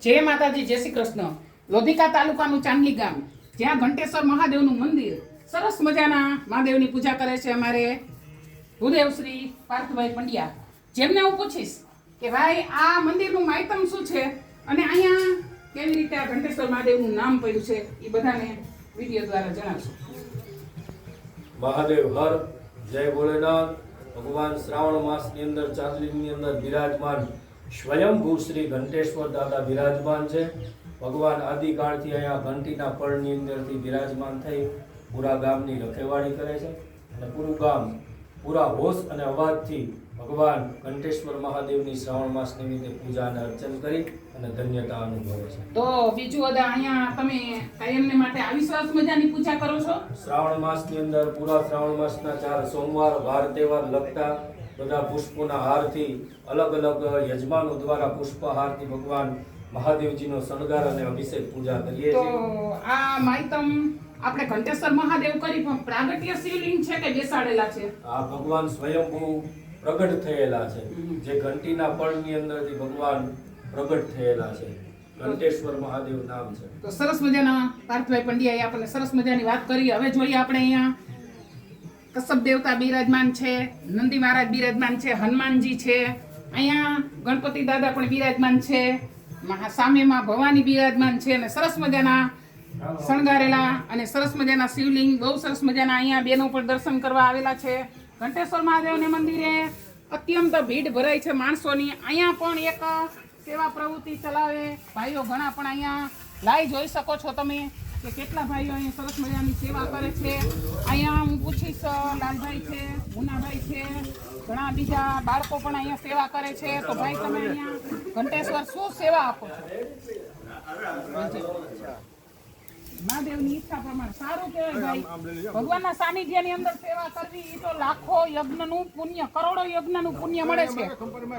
जय माताजी, जय श्री कृष्ण। लोधिका तालुकाનું ચાંદલી ગામ, જ્યાં ઘંટેશ્વર મહાદેવનું મંદિર, સરસ મજાના મહાદેવની પૂજા કરે છે અમારે ભૂદેવ શ્રી પાર્થભાઈ પંડ્યા, જેમને હું પૂછીશ કે ભાઈ આ મંદિરનું માહિતમ શું છે અને અહીંયા કેવી રીતે આ ઘંટેશ્વર મહાદેવનું નામ પડ્યું છે એ બધાને વિડીયો દ્વારા જણાવશો। મહાદેવ હર જય ભોલેનાથ। ભગવાન શ્રાવણ માસની અંદર ચાંદલીની અંદર બિરાજમાન સ્વયંભૂ શ્રી ઘંટેશ્વર દાદા બિરાજમાન છે। ભગવાન આદિકાળથી અહીંયા ઘંટીના પળની અંદરથી બિરાજમાન થઈ પૂરા ગામની રખેવાળી કરે છે અને પૂરું ગામ પૂરા હોશ અને અવાજથી ભગવાન ઘંટેશ્વર મહાદેવની શ્રાવણ માસ નિમિત્તે પૂજા અને અર્ચન કરી અને ધન્યતા અનુભવે છે। તો બીજું બધા અહીંયા તમે કાયમને માટે આવી સરસ મજાની પૂજા કરો છો। શ્રાવણ માસની અંદર પૂરા શ્રાવણ માસના 4 સોમવાર વાર તહેવાર લગતા બધા પુષ્પોના હારથી અલગ અલગ યજમાનો દ્વારા પુષ્પહારથી ભગવાન મહાદેવજીનો શણગાર અને અભિષેક પૂજા કરીએ તો છીએ। આ માહિતમ આપણે ઘંટેશ્વર મહાદેવ કરી પણ પ્રાગટ્ય શિવલિંગ છે કે બેસાડેલા છે? આ ભગવાન સ્વયંભૂ પ્રગટ થયેલા છે, જે ઘંટીના પળની અંદરથી ભગવાન પ્રગટ થયેલા છે। ઘંટેશ્વર મહાદેવ નામ છે। તો સરસ મજાના પાર્થભાઈ પંડ્યાએ આપણને સરસ મજાની વાત કરી। હવે જોઈએ આપણે અહીંયા કશ્યપ દેવતા બિરાજમાન છે, નંદી મહારાજ બિરાજમાન છે, હનુમાનજી છે, અહીંયા ગણપતિ દાદા પણ બિરાજમાન છે, સામેમાં ભવાની બિરાજમાન છે અને સરસ મજાના શણગારેલા અને સરસ મજાના શિવલિંગ, બહુ સરસ મજાના અહીંયા બેનો પણ દર્શન કરવા આવેલા છે। ઘંટેશ્વર મહાદેવને મંદિરે અત્યંત ભીડ ભરાય છે માણસોની। અહીંયા પણ એક સેવા પ્રવૃત્તિ ચલાવે ભાઈઓ ઘણા પણ અહીંયા લાઈ જોઈ શકો છો તમે કે કેટલા ભાઈઓ અહીંયા સરસ મજાની સેવા કરે છે। અહીંયા હું પૂછીશ, લાલભાઈ છે, મુનાભાઈ છે, ઘણા બીજા બાળકો પણ અહીંયા સેવા કરે છે। તો ભાઈ તમે અહીંયા ઘંટેશ્વર શું સેવા આપો છો? મહાદેવની ઈચ્છા પ્રમાણે સારું કહેવાય ભાઈ। ભગવાનના સાનિધ્યની અંદર સેવા કરવી એ તો લાખો યજ્ઞનું પુણ્ય, કરોડો યજ્ઞનું પુણ્ય મળે છે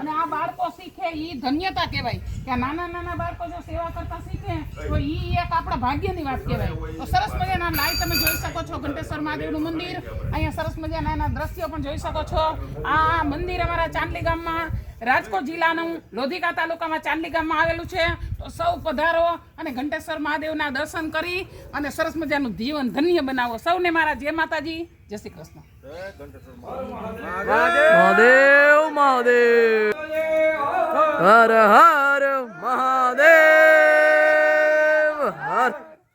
અને આ બાળકો શીખે એ ધન્યતા કહેવાય કે આ નાના નાના બાળકો જો સેવા કરતા શીખે તો એ એક આપણા ભાગ્યની વાત કહેવાય। તો સરસ મજાના લાઈવ તમે જોઈ શકો છો ઘંટેશ્વર મહાદેવનું મંદિર। અહીંયા સરસ મજાના એના દ્રશ્યો પણ જોઈ શકો છો। આ મંદિર અમારા ચાંદલી ગામમાં, રાજકોટ જિલ્લાનું લોધિકા તાલુકામાં ચાંદલી ગામમાં આવેલું છે। તો સૌ પધારો અને ઘંટેશ્વર મહાદેવના દર્શન કરી અને સરસ મજાનું જીવન ધન્ય બનાવો। સૌને મારા જય માતાજી, જય શ્રી કૃષ્ણ। મહાદેવ મહાદેવ હર હર મહાદેવ।